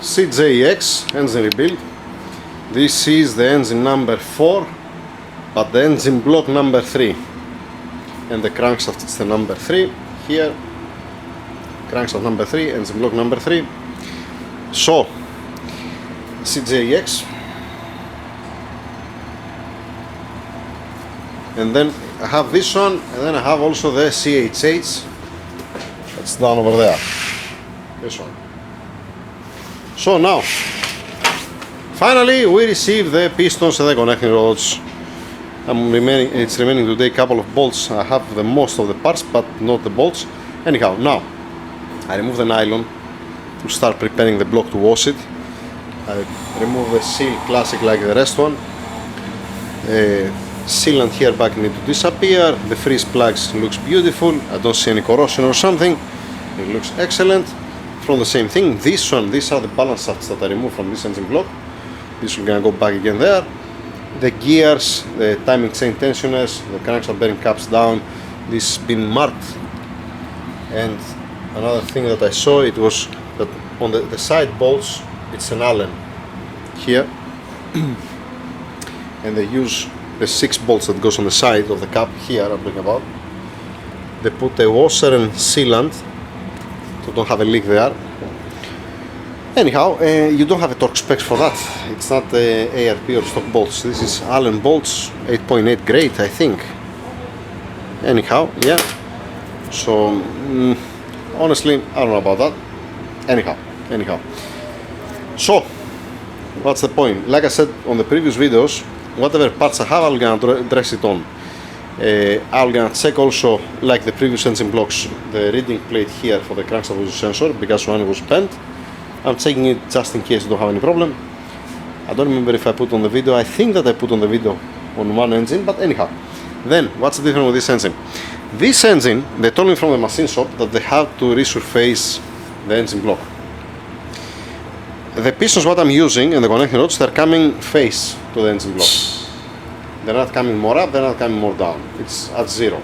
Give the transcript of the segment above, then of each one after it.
CJX engine rebuild. This is the engine number 4, but the engine block number 3, and the crankshaft is the number 3 here. Crankshaft number 3, engine block number 3. So CJX, and then I have this one, and then I have also the CHH that's down over there, this one. So now finally we receive the pistons and the connecting rods. It's remaining today a couple of bolts. I have the most of the parts but not the bolts. Anyhow, now I remove the nylon to start preparing the block to wash it. I remove the seal classic like the rest one. Sealant here back need to disappear. The freeze plugs looks beautiful. I don't see any corrosion or something. It looks excellent. From the same thing, this one, these are the balance shafts that I removed from this engine block. This will gonna go back again there. The gears, the timing chain tensioners, the crankshaft bearing caps down. This has been marked. And another thing that I saw, it was that on the side bolts, it's an Allen here. And they use the 6 bolts that goes on the side of the cap here, I'm talking about. They put a washer and sealant so don't have a leak there. Anyhow, you don't have a torque specs for that. It's not ARP or stock bolts. This is Allen bolts, 8.8 grade, I think. Anyhow, yeah. So honestly, I don't know about that. Anyhow. So what's the point? Like I said on the previous videos, whatever parts I have, I'm gonna dress it on. I'm gonna check also, like the previous engine blocks, the reading plate here for the crankshaft position sensor, because one was bent. I'm checking it just in case I don't have any problem. I don't remember if I put on the video. I think that I put on the video on one engine, but anyhow. Then, what's the difference with this engine? This engine, they told me from the machine shop that they have to resurface the engine block. The pistons what I'm using and the connecting rods, they're coming face to the engine block. They're not coming more up, they're not coming more down. It's at 0.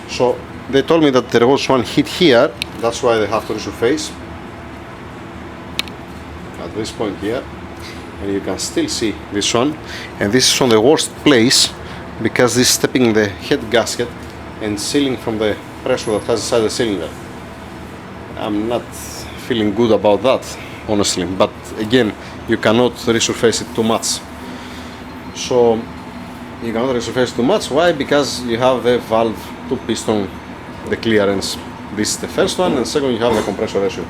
So they told me that there was one hit here, that's why they have to resurface at this point here. And you can still see this one. And this is on the worst place because this is stepping the head gasket and sealing from the pressure that has inside the cylinder. I'm not feeling good about that, honestly, but again, you cannot resurface it too much. So you cannot resurface too much. Why? Because you have the valve to piston, the clearance. This is the first one, and second, you have the compression ratio.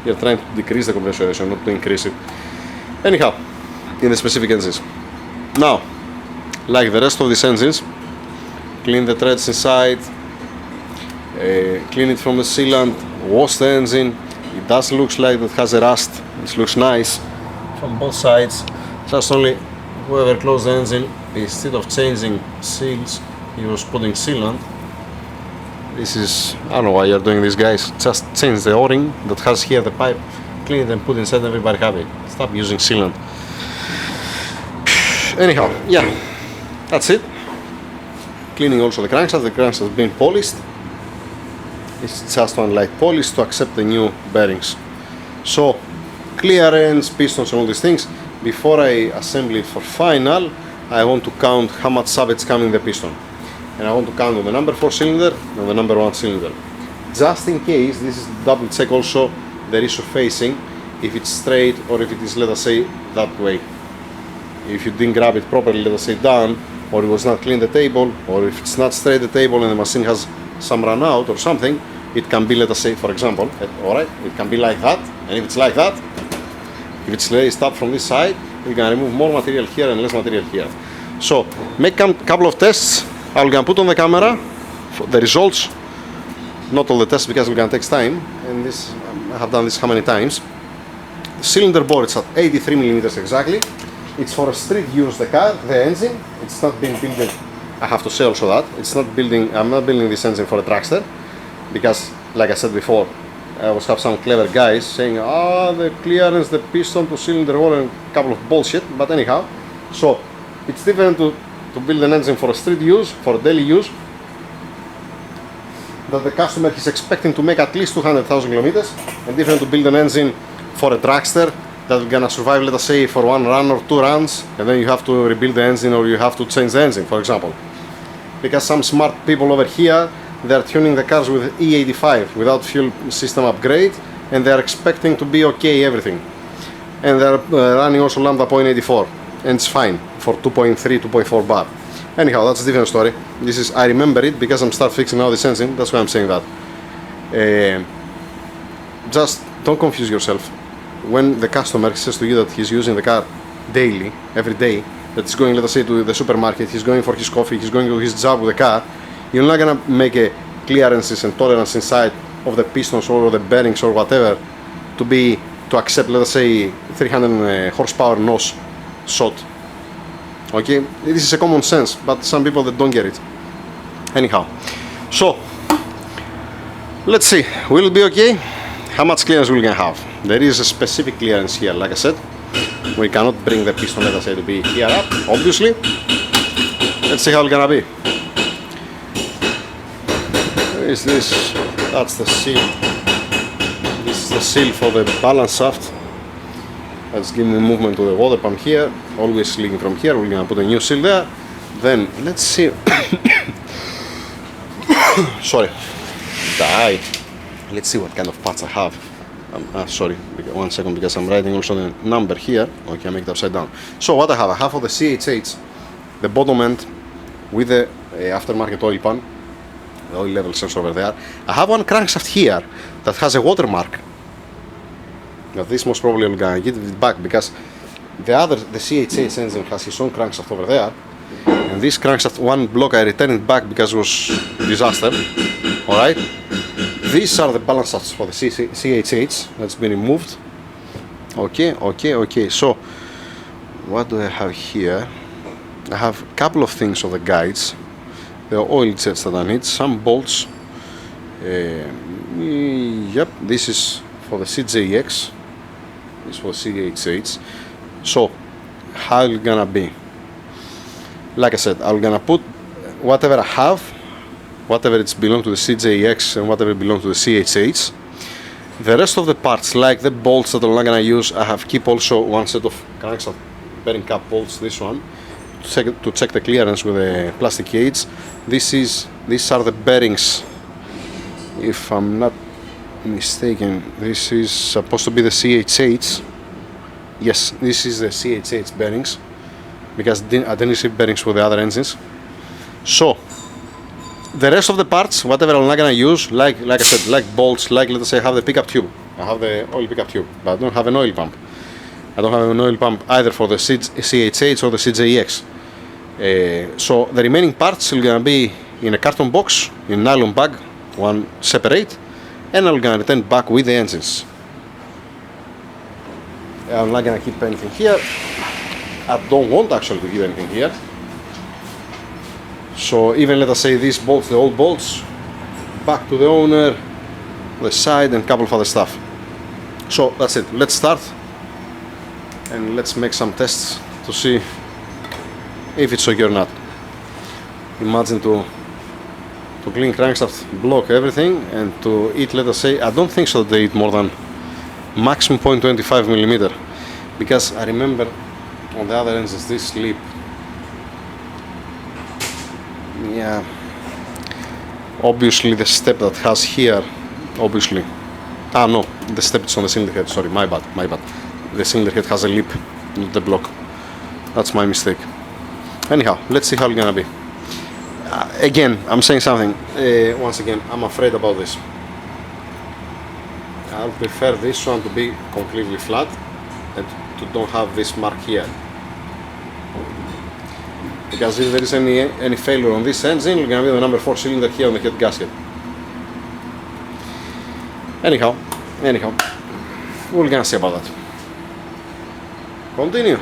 You're trying to decrease the compression ratio, not to increase it. Anyhow, in the specific engines. Now, like the rest of these engines, clean the threads inside, clean it from the sealant, wash the engine. It does look like it has a rust. It looks nice from both sides. Just only whoever closed the engine, instead of changing seals, he was putting sealant. This is, I don't know why you're doing this, guys. Just change the O-ring that has here the pipe, clean it and put inside, everybody happy. Stop using sealant. Anyhow, yeah, that's it. Cleaning also the crankshaft has been polished. It's just one light polish to accept the new bearings. So, clearance, pistons and all these things. Before I assemble it for final, I want to count how much savage coming in the piston. And I want to count on the number 4 cylinder and the number 1 cylinder. Just in case, this is double check also the resurfacing, if it's straight or if it is, let us say, that way. If you didn't grab it properly, let us say down, or it was not clean the table, or if it's not straight the table and the machine has some run out or something, it can be, let us say, for example, alright, it can be like that, and if it's like that, if it's raised up from this side, we can remove more material here and less material here. So, make a couple of tests. I'm gonna put on the camera for the results, not all the tests because we're gonna take time, and this, I have done this how many times. The cylinder bore is at 83 millimeters exactly. It's for a street use, the car, the engine. It's not being built, I have to say also that, I'm not building this engine for a dragster, because, like I said before, I always have some clever guys saying, the clearance, the piston to cylinder wall, and a couple of bullshit, but anyhow. So, it's different to build an engine for a street use, for a daily use, that the customer is expecting to make at least 200,000 kilometers, and different to build an engine for a dragster that are gonna survive, let us say, for 1 run or 2 runs, and then you have to rebuild the engine or you have to change the engine, for example. Because some smart people over here, they're tuning the cars with E85 without fuel system upgrade, and they're expecting to be okay everything. And they're running also Lambda 0.84, and it's fine for 2.3, 2.4 bar. Anyhow, that's a different story. This is, I remember it because I'm start fixing now this engine, that's why I'm saying that. Just don't confuse yourself. When the customer says to you that he's using the car daily, every day, that he's going, let us say, to the supermarket, he's going for his coffee, he's going to his job with the car, you're not gonna make a clearances and tolerance inside of the pistons or the bearings or whatever to accept, let us say, 300 horsepower nose shot. Okay, this is a common sense, but some people that don't get it. Anyhow, so let's see, will it be okay? How much clearance we're gonna have? There is a specific clearance here, like I said. We cannot bring the piston, let us say, to be here up, obviously. Let's see how it's gonna be. Where is this? That's the seal. This is the seal for the balance shaft. Let's give me movement to the water pump here. Always leaking from here. We're gonna put a new seal there. Then let's see. Sorry. Die. Let's see what kind of parts I have. Sorry, 1 second, because I'm writing also the number here. Okay, I make it upside down. So what I have for the CHH, the bottom end with the aftermarket oil pan, the oil level sensor over there. I have one crankshaft here that has a watermark. Now this most probably I'm gonna give it back because the CHH engine has his own crankshaft over there, and this crankshaft, one block I returned it back because it was disaster. Alright, these are the balance shafts for the CHH that's been removed. Okay, so what do I have here? I have a couple of things of the guides, the oil jets that I need, some bolts. Yep, this is for the CJX, this is for CHH. So how it's gonna be? Like I said, I'm gonna put whatever I have, whatever it's belong to the CJX and whatever belongs to the CHH. The rest of the parts, like the bolts that I'm not gonna use, I have keep also one set of crankshaft bearing cap bolts, this one, to check the clearance with the plastic cage. These are the bearings, if I'm not mistaken. This is supposed to be the CHH. Yes, this is the CHH bearings, because I didn't receive bearings for the other engines. So the rest of the parts, whatever I'm not gonna use, like I said, like bolts, like let us say I have the pickup tube, I have the oil pickup tube, but I don't have an oil pump. I don't have an oil pump either for the CHH or the CJX. So the remaining parts are gonna be in a carton box, in a nylon bag, one separate, and I'm gonna return back with the engines. I'm not gonna keep anything here. I don't want actually to keep anything here. So even let us say these bolts, the old bolts, back to the owner, the side, and a couple of other stuff. So that's it. Let's start and let's make some tests to see if it's okay or not. Imagine to clean crankshaft, block everything, and to eat, let us say, I don't think so they eat more than maximum 0.25 millimeter, because I remember on the other engines this slip. Yeah, obviously the step that has here, obviously, no, the step is on the cylinder head, sorry, my bad. The cylinder head has a lip, not the block. That's my mistake. Anyhow, let's see how it's gonna be. Again, I'm saying something, once again, I'm afraid about this. I'll prefer this one to be completely flat and to don't have this mark here. Because if there is any failure on this engine, it's going to be the number 4 cylinder here on the head gasket. Anyhow, we're going to see about that. Continue.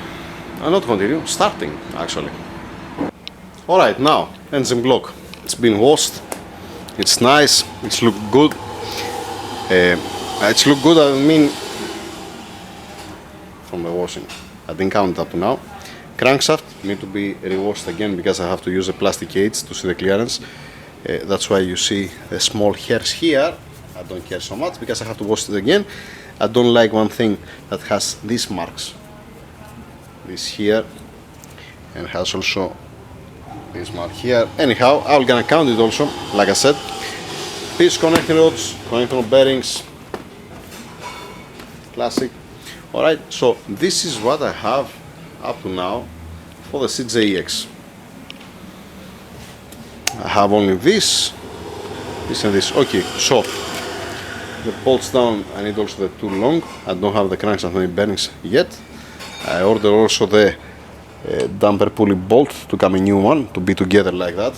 Not continue, starting actually. Alright, now, engine block. It's been washed. It's nice. It's looked good. It's looked good, I mean, from the washing. I didn't count it up to now. Crankshaft need to be re-washed again because I have to use a plastic cage to see the clearance. That's why you see the small hairs here. I don't care so much because I have to wash it again. I don't like one thing that has these marks. This here, and has also this mark here. Anyhow, I'm gonna count it also, like I said. These connecting rods, connecting rod bearings, classic. Alright, so this is what I have up to now for the CJX. I have only this and this. Okay, so the bolts down, I need also the too long. I don't have the crankshaft main bearings yet. I ordered also the damper pulley bolt to come a new one to be together like that.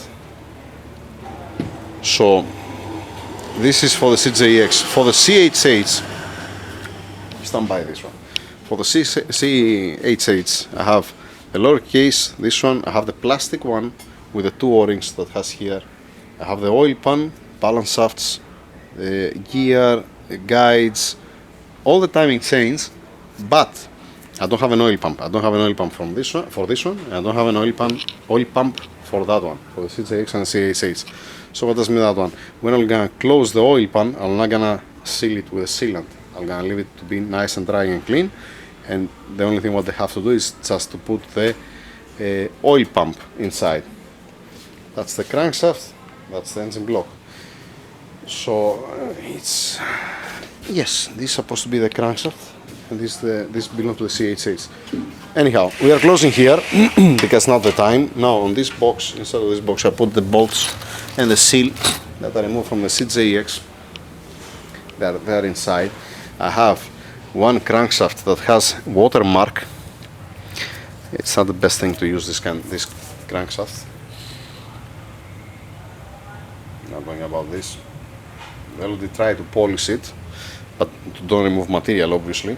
So this is for the CJX. For the CHH, stand by this one. For the CHH, I have the lower case, this one. I have the plastic one with the two O-rings that has here. I have the oil pan, balance shafts, the gear, the guides, all the timing chains, but I don't have an oil pump. I don't have an oil pump from this one, for this one. I don't have an oil pump for that one, for the CJX and CHH. So what does mean that one? When I'm gonna close the oil pan, I'm not gonna seal it with a sealant. I'm gonna leave it to be nice and dry and clean. And the only thing what they have to do is just to put the oil pump inside. That's the crankshaft, that's the engine block. So it's, yes, this is supposed to be the crankshaft, and this belongs to the CHH. Anyhow, we are closing here because not the time. Now on this box, inside of this box, I put the bolts and the seal that I removed from the CJX. They're inside. I have one crankshaft that has watermark. It's not the best thing to use this crankshaft. Not knowing about this. I already tried to polish it, but to don't remove material, obviously.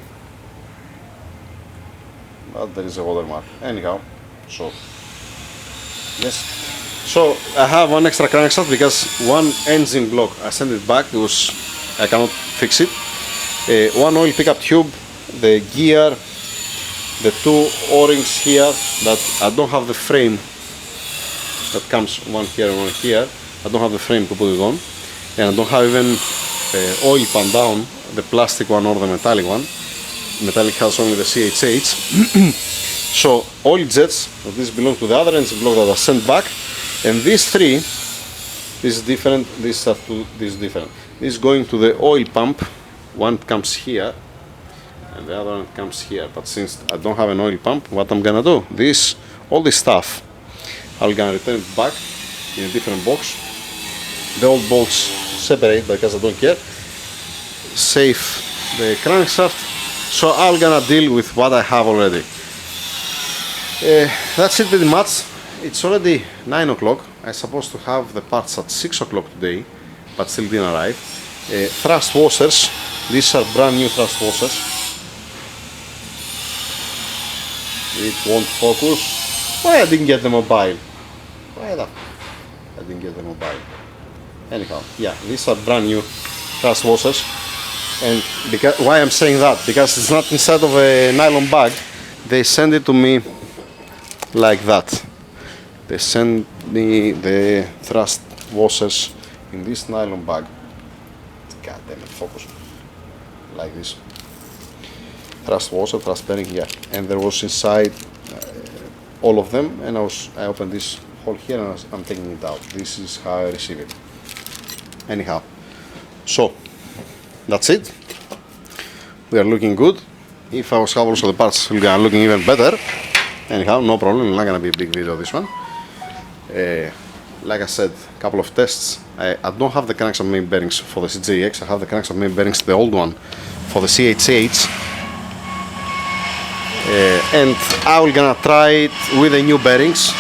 But there is a watermark. Anyhow, so yes. So I have one extra crankshaft because one engine block I sent it back. I cannot fix it. One oil pickup tube, the gear, the two O-rings here that I don't have the frame that comes one here and one here. I don't have the frame to put it on, and I don't have even oil pan down, the plastic one or the metallic one. Metallic has only the CHH. So oil jets, this belongs to the other engine block that I sent back, and these three, this is different, this is different. This is going to the oil pump. One comes here and the other one comes here, but since I don't have an oil pump, what I'm gonna do, all this stuff I'm gonna return it back in a different box. The old bolts separate because I don't care, save the crankshaft, so I'm gonna deal with what I have already. That's it pretty much. It's already 9 o'clock. I'm supposed to have the parts at 6 o'clock today, but still didn't arrive. Thrust washers, these are brand new thrust washers. It won't focus. Why I didn't get the mobile? Why that? I didn't get the mobile. Anyhow, yeah, these are brand new thrust washers. And because, why I'm saying that? Because it's not inside of a nylon bag. They send it to me like that. They send me the thrust washers in this nylon bag. God damn it, focus. Like this. Thrust washer, thrust bearing, yeah. And there was inside all of them, and I opened this hole here and I'm taking it out. This is how I receive it. Anyhow, so that's it. We are looking good. If I was have also the parts, we are looking even better. Anyhow, no problem. Not gonna be a big video this one. Like I said, a couple of tests. I don't have the crankshaft main bearings for the CJX. I have the crankshaft main bearings, the old one, for the CHH. And I'm gonna try it with the new bearings.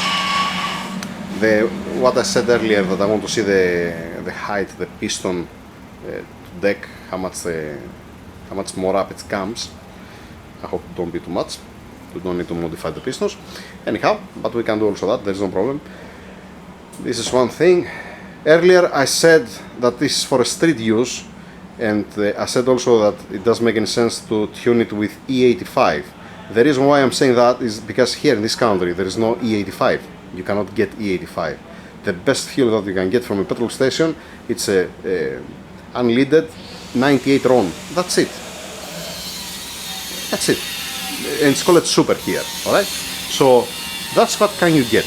What I said earlier, that I want to see the height, the piston deck, how much more up it comes. I hope it don't be too much. We don't need to modify the pistons. Anyhow, but we can do also that. There's no problem. This is one thing. Earlier I said that this is for a street use, and I said also that it doesn't make any sense to tune it with E85. The reason why I'm saying that is because here in this country there is no E85. You cannot get E85. The best fuel that you can get from a petrol station, it's a unleaded 98 RON. That's it. That's it. And it's called super here, alright? So that's what can you get.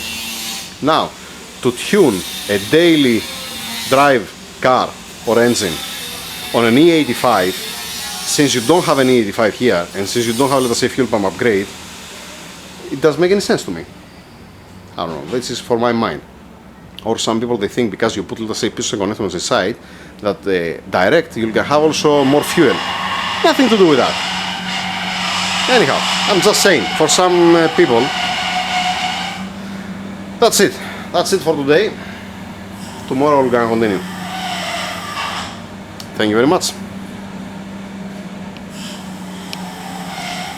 Now, to tune a daily drive car or engine on an E85, since you don't have an E85 here, and since you don't have, let us say, fuel pump upgrade, it doesn't make any sense to me. I don't know, this is for my mind. Or some people, they think because you put, let's say, piston connector on the side, that direct, you'll have also more fuel. Nothing to do with that. Anyhow, I'm just saying, for some people, that's it. That's it for today. Tomorrow we're gonna continue. Thank you very much.